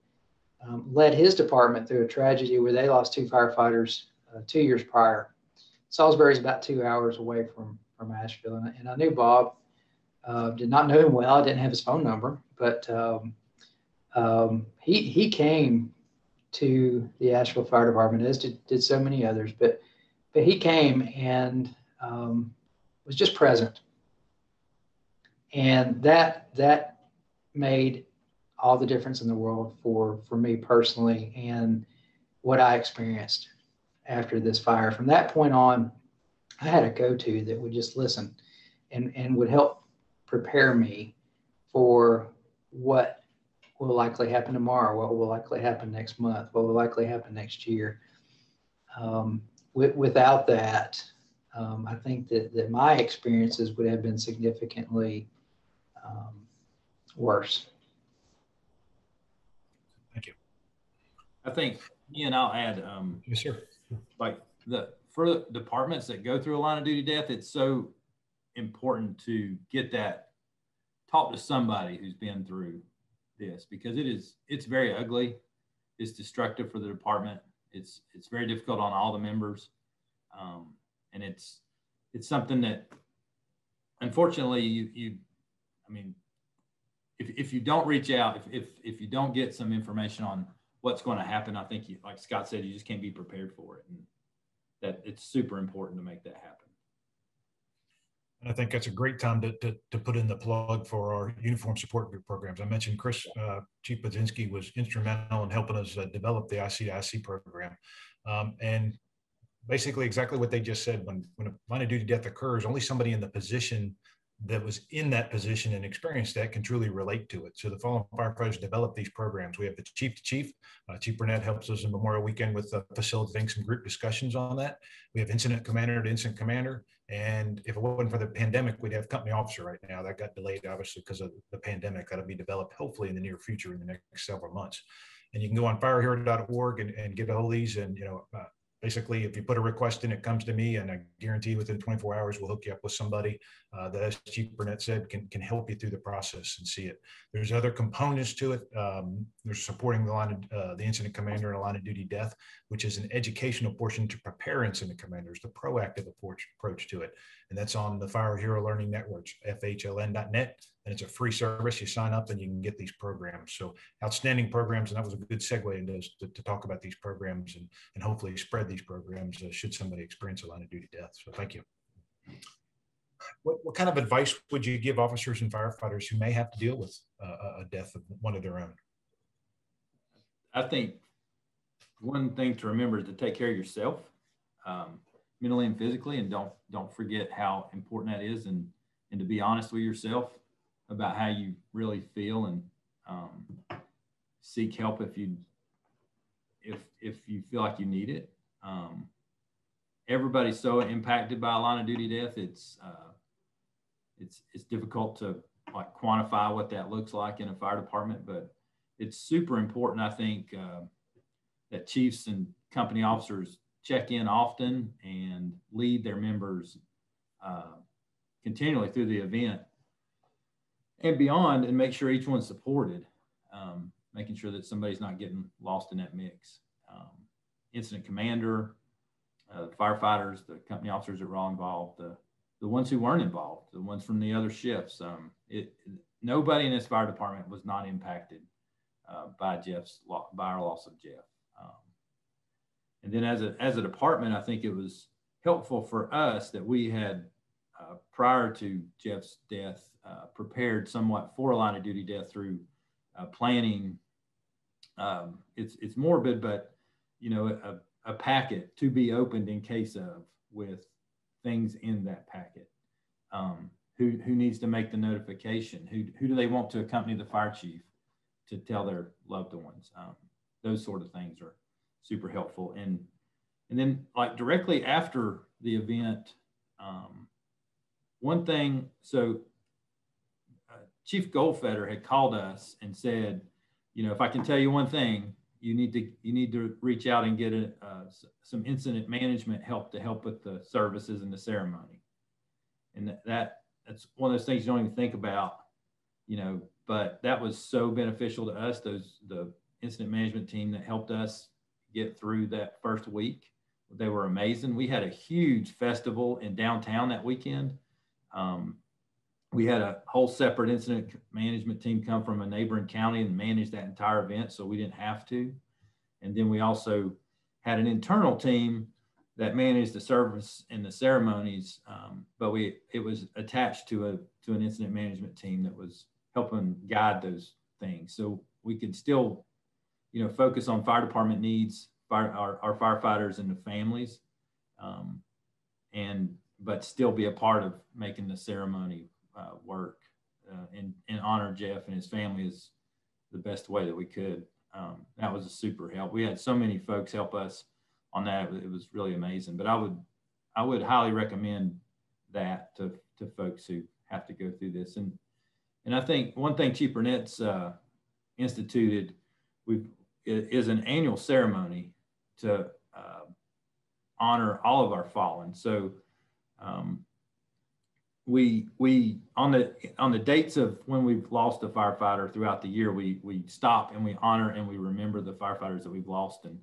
led his department through a tragedy where they lost 2 firefighters 2 years prior. Salisbury's about 2 hours away from Asheville, and I knew Bob. Did not know him well. I didn't have his phone number, but he came to the Asheville Fire Department, as did so many others. But he came and was just present, and that made all the difference in the world for me personally, and what I experienced after this fire. From that point on, I had a go-to that would just listen and would help prepare me for what will likely happen tomorrow, what will likely happen next month, what will likely happen next year. Without that, I think that my experiences would have been significantly worse. Thank you. I think, and I'll add, yes, sir. Like for departments that go through a line of duty death, it's so important to get that, talk to somebody who's been through this, because it's very ugly. It's destructive for the department. It's very difficult on all the members. And it's something that, unfortunately, I mean, if you don't reach out, if you don't get some information on what's going to happen, I think, like Scott said, you just can't be prepared for it. And that it's super important to make that happen. And I think that's a great time to put in the plug for our uniform support group programs. I mentioned Chief Budzinski was instrumental in helping us develop the IC program. And basically exactly what they just said, when a line of duty death occurs, only somebody in the position that was in that position and experienced that can truly relate to it. So the fallen firefighters develop these programs. We have the chief to chief. Chief Burnett helps us in Memorial Weekend with facilitating some group discussions on that. We have incident commander to incident commander. And if it wasn't for the pandemic, we'd have company officer right now. That got delayed, obviously, because of the pandemic. That'll be developed hopefully in the near future, in the next several months. And you can go on firehero.org and get a hold of these. And, basically, if you put a request in, it comes to me, and I guarantee within 24 hours, we'll hook you up with somebody that, as Chief Burnett said, can help you through the process and see it. There's other components to it. There's supporting the incident commander in a line of duty death, which is an educational portion to prepare incident commanders, the proactive approach to it. And that's on the Fire Hero Learning Networks, FHLN.net. And it's a free service. You sign up and you can get these programs. So outstanding programs. And that was a good segue into to talk about these programs and hopefully spread these programs should somebody experience a line of duty death. So thank you. What kind of advice would you give officers and firefighters who may have to deal with a death of one of their own? I think one thing to remember is to take care of yourself, mentally and physically, and don't forget how important that is, and to be honest with yourself about how you really feel, and seek help if you feel like you need it. Everybody's so impacted by a line of duty death. It's difficult to like quantify what that looks like in a fire department, but it's super important, I think, that chiefs and company officers check in often and lead their members continually through the event and beyond, and make sure each one's supported, making sure that somebody's not getting lost in that mix. Incident commander, firefighters, the company officers that were all involved, the ones who weren't involved, the ones from the other shifts. Nobody in this fire department was not impacted by our loss of Jeff. And then as a department, I think it was helpful for us that we had, prior to Jeff's death, prepared somewhat for a line of duty death through planning. It's morbid, but a packet to be opened in case of, with things in that packet. Who needs to make the notification? Who do they want to accompany the fire chief to tell their loved ones? Those sort of things are super helpful. And then like directly after the event, one thing, so Chief Goldfeder had called us and said, if I can tell you one thing, you need to reach out and get some incident management help to help with the services and the ceremony. And that's one of those things you don't even think about, but that was so beneficial to us. The incident management team that helped us get through that first week, they were amazing. We had a huge festival in downtown that weekend. We had a whole separate incident management team come from a neighboring county and manage that entire event, so we didn't have to. And then we also had an internal team that managed the service and the ceremonies, but it was attached to an incident management team that was helping guide those things. So we could still, focus on fire department needs, our firefighters and the families, but still be a part of making the ceremony work and honor Jeff and his family is the best way that we could. That was a super help. We had so many folks help us on that. It was really amazing. But I would highly recommend that to folks who have to go through this. And I think one thing Chief Burnett's instituted is an annual ceremony to honor all of our fallen. So we on the dates of when we've lost a firefighter throughout the year, we stop and we honor and we remember the firefighters that we've lost. And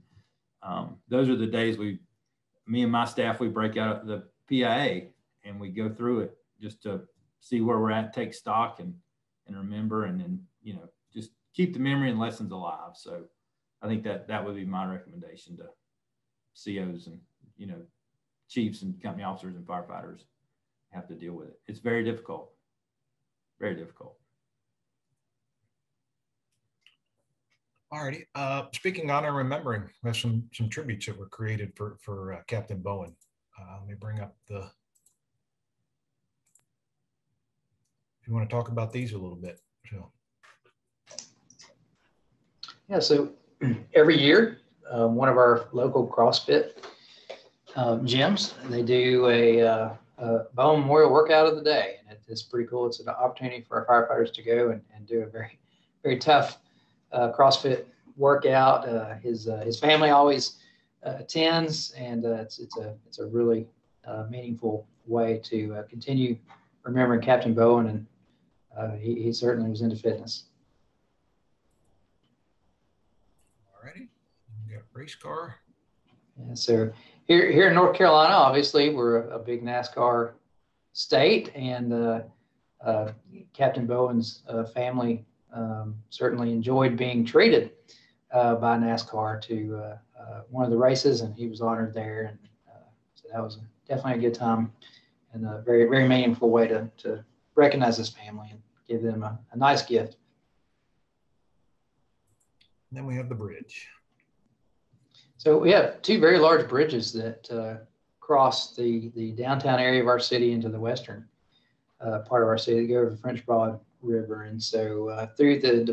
those are the days me and my staff, we break out the PIA and we go through it just to see where we're at, take stock and remember, and then, just keep the memory and lessons alive. So I think that would be my recommendation to COs and, chiefs and company officers and firefighters have to deal with it. It's very difficult, very difficult. All righty. Speaking on and remembering, we have some tributes that were created for Captain Bowen. Let me bring up if you want to talk about these a little bit. So. Yeah, so every year, one of our local CrossFit gyms, they do a Bowen Memorial Workout of the Day. And it's pretty cool. It's an opportunity for our firefighters to go and do a very, very tough CrossFit workout. His family always attends, and it's a really meaningful way to continue remembering Captain Bowen, and he certainly was into fitness. All righty, we got race car. Yeah, so here in North Carolina, obviously we're a big NASCAR state, and Captain Bowen's family certainly enjoyed being treated by NASCAR to one of the races, and he was honored there, and so that was definitely a good time and a very, very meaningful way to recognize his family and give them a nice gift. And then we have the bridge. So we have two very large bridges that cross the downtown area of our city into the western part of our city, that go over the French Broad River. And so through the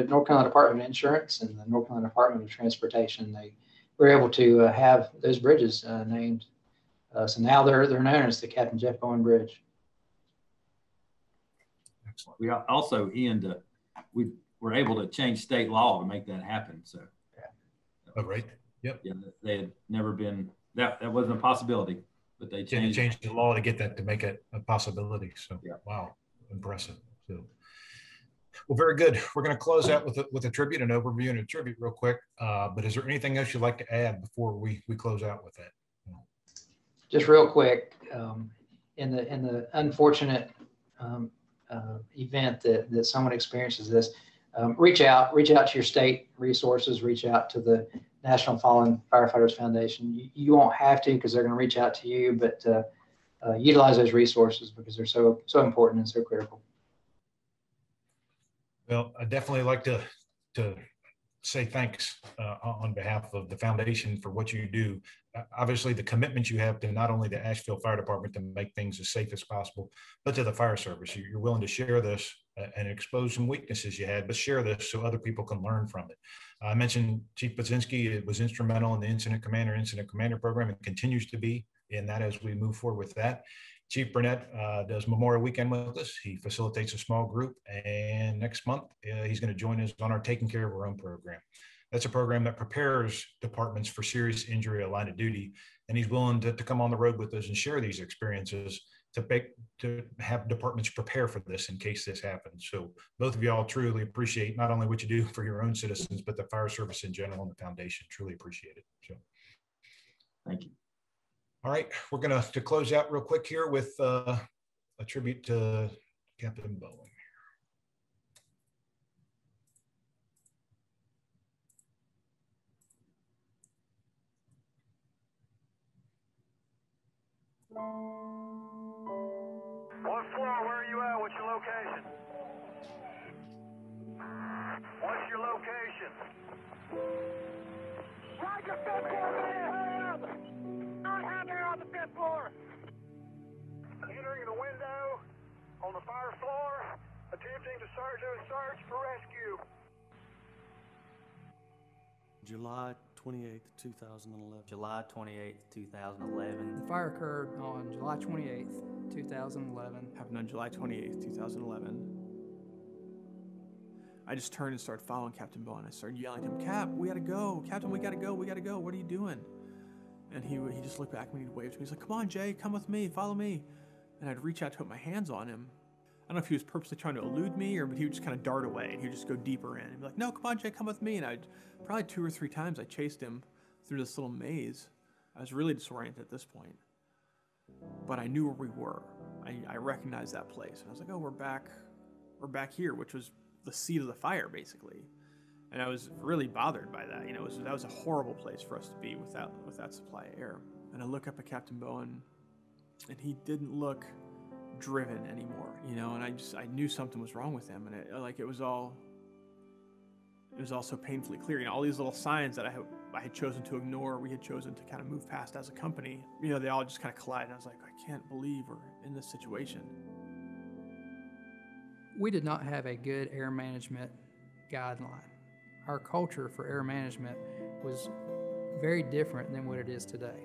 North Carolina Department of Insurance and the North Carolina Department of Transportation, they were able to have those bridges named. So now they're known as the Captain Jeff Bowen Bridge. Excellent. We also, Ian, we were able to change state law to make that happen. So, Oh, right. Yep. Yeah, they had never been, that wasn't a possibility, but they changed the law to get that, to make it a possibility. So, yeah. Wow, impressive. So, well, very good. We're going to close out with a tribute, an overview and a tribute real quick. But is there anything else you'd like to add before we close out with that? Just real quick, in the unfortunate event that someone experiences this, reach out to your state resources, reach out to the National Fallen Firefighters Foundation. You won't have to, because they're going to reach out to you, but utilize those resources because they're so important and so critical. Well, I definitely like to say thanks on behalf of the foundation for what you do. Obviously, the commitment you have to not only the Asheville Fire Department to make things as safe as possible, but to the fire service. You're willing to share this and expose some weaknesses you had, but share this so other people can learn from it. I mentioned Chief Budzinski was instrumental in the Incident Commander program, and continues to be in that as we move forward with that. Chief Burnett does Memorial Weekend with us. He facilitates a small group, and next month he's going to join us on our Taking Care of Our Own program. That's a program that prepares departments for serious injury or line of duty, and he's willing to come on the road with us and share these experiences to have departments prepare for this in case this happens. So both of y'all truly appreciate not only what you do for your own citizens, but the fire service in general and the foundation. Truly appreciate it. So thank you. All right, we're going to close out real quick here with a tribute to Captain Bowen. What floor? Where are you at? What's your location? What's your location? Roger, 5th floor, man! Not happening on the 5th floor! Entering the window on the fire floor, attempting to do a search for rescue. July 28th, 2011. July 28th, 2011. The fire occurred on July 28th, 2011. Happened on July 28th, 2011. I just turned and started following Captain Bowen. I started yelling at him, "Cap, we gotta go. Captain, we gotta go. We gotta go. What are you doing?" And he just looked back at me and he waved to me. He's like, "Come on, Jay, come with me. Follow me." And I'd reach out to put my hands on him. I don't know if he was purposely trying to elude me, but he would just kind of dart away and he would just go deeper in. He'd be like, "No, come on, Jay, come with me." And I'd probably 2 or 3 times I chased him through this little maze. I was really disoriented at this point, but I knew where we were. I recognized that place, and I was like, "Oh, we're back here," which was the seat of the fire, basically. And I was really bothered by that. You know, that was a horrible place for us to be without supply of air. And I look up at Captain Bowen, and he didn't look driven anymore, you know, and I knew something was wrong with him, and it was all so painfully clear. You know, all these little signs that I had chosen to ignore, we had chosen to kind of move past as a company, you know, they all just kind of collided. And I was like, I can't believe we're in this situation. We did not have a good air management guideline. Our culture for air management was very different than what it is today.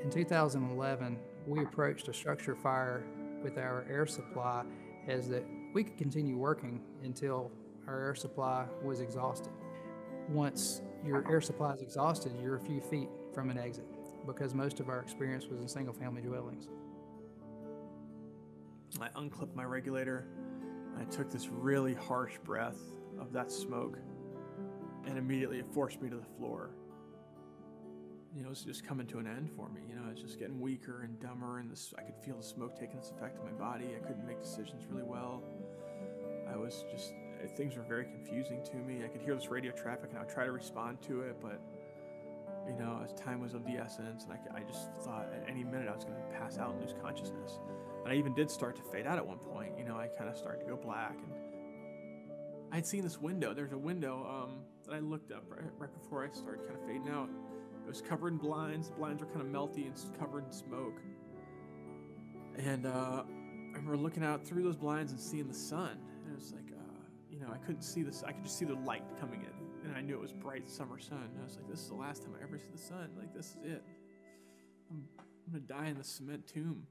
In 2011, we approached a structure fire with our air supply as that we could continue working until our air supply was exhausted. Once your air supply is exhausted, you're a few feet from an exit because most of our experience was in single-family dwellings. I unclipped my regulator, and I took this really harsh breath of that smoke, and immediately it forced me to the floor. It was just coming to an end for me. I was just getting weaker and dumber, and I could feel the smoke taking its effect on my body. I couldn't make decisions really well. Things were very confusing to me. I could hear this radio traffic, and I would try to respond to it, but as time was of the essence, and I just thought at any minute I was going to pass out and lose consciousness. And I even did start to fade out at one point. I kind of started to go black, and I had seen this window. There's a window that I looked up right before I started kind of fading out. It was covered in blinds. The blinds were kind of melty and covered in smoke. And I remember looking out through those blinds and seeing the sun. And it was like, I couldn't see this. I could just see the light coming in. And I knew it was bright summer sun. And I was like, this is the last time I ever see the sun. Like, this is it. I'm going to die in the cement tomb.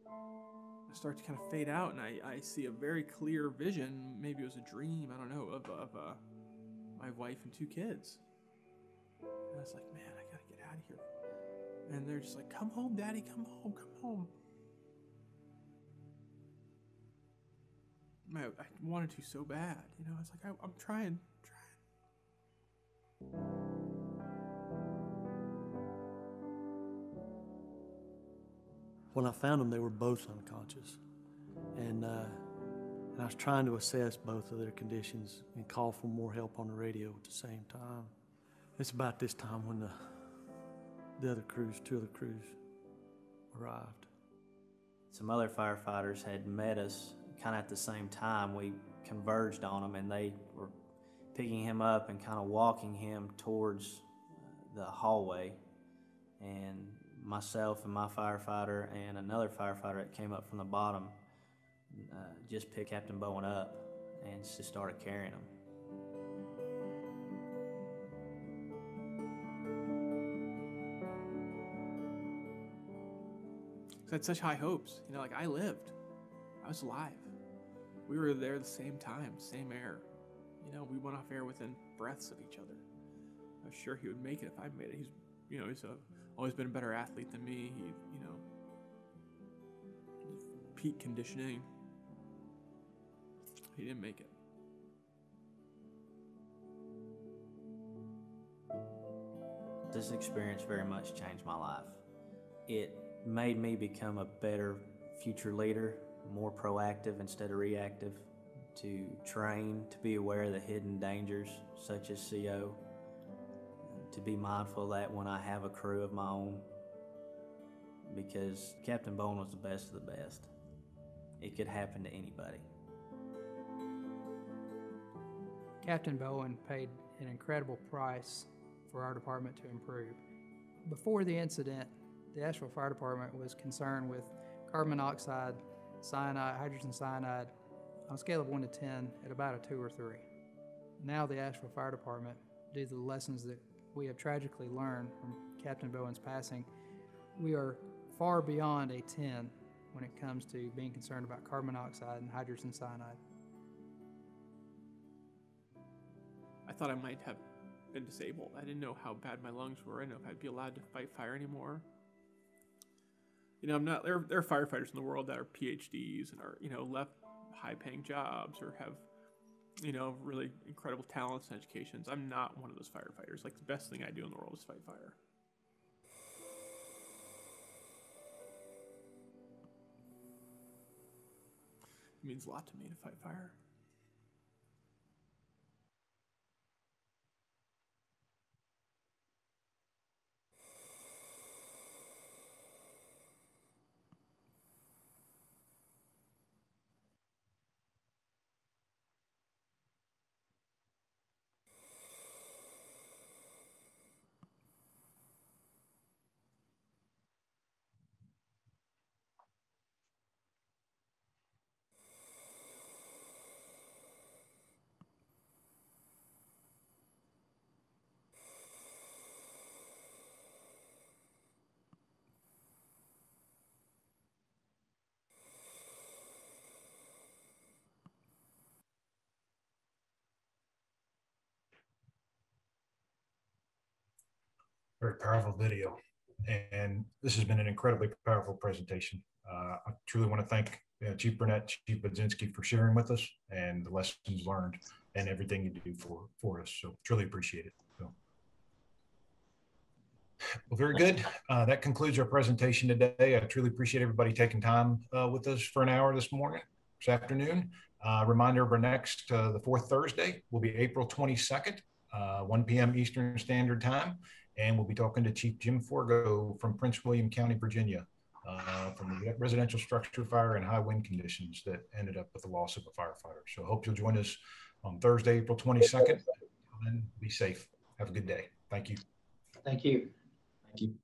I start to kind of fade out, and I see a very clear vision. Maybe it was a dream, I don't know, of my wife and 2 kids. And I was like, man, I gotta get out of here. And they're just like, come home, Daddy, come home, come home. I wanted to so bad, I was like, I'm trying. When I found them, they were both unconscious. And I was trying to assess both of their conditions and call for more help on the radio at the same time. It's about this time when the other crews, 2 other crews, arrived. Some other firefighters had met us kind of at the same time. We converged on him, and they were picking him up and kind of walking him towards the hallway. And myself and my firefighter and another firefighter that came up from the bottom just picked Captain Bowen up and just started carrying him. I had such high hopes. I lived. I was alive. We were there at the same time, same air. We went off air within breaths of each other. I was sure he would make it if I made it. He's always been a better athlete than me. Peak conditioning. He didn't make it. This experience very much changed my life. It made me become a better future leader, more proactive instead of reactive, to train, to be aware of the hidden dangers such as CO, to be mindful that when I have a crew of my own, because Captain Bowen was the best of the best. It could happen to anybody. Captain Bowen paid an incredible price for our department to improve. Before the incident, the Asheville Fire Department was concerned with carbon monoxide, cyanide, hydrogen cyanide, on a scale of 1 to 10 at about a 2 or 3. Now the Asheville Fire Department, due to the lessons that we have tragically learned from Captain Bowen's passing, we are far beyond a 10 when it comes to being concerned about carbon monoxide and hydrogen cyanide. I thought I might have been disabled. I didn't know how bad my lungs were. I didn't know if I'd be allowed to fight fire anymore. I'm not. There are firefighters in the world that are PhDs and are left high-paying jobs or have really incredible talents and educations. I'm not one of those firefighters. Like, the best thing I do in the world is fight fire. It means a lot to me to fight fire. Very powerful video. And this has been an incredibly powerful presentation. I truly want to thank Chief Burnett, Chief Budzinski for sharing with us and the lessons learned and everything you do for us. So truly appreciate it. So, well, very good. That concludes our presentation today. I truly appreciate everybody taking time with us for an hour this afternoon. Reminder of our next, the fourth Thursday will be April 22nd, 1 p.m. Eastern Standard Time. And we'll be talking to Chief Jim Forgo from Prince William County, Virginia, from the residential structure fire and high wind conditions that ended up with the loss of a firefighter. So I hope you'll join us on Thursday, April 22nd, and be safe. Have a good day. Thank you. Thank you. Thank you.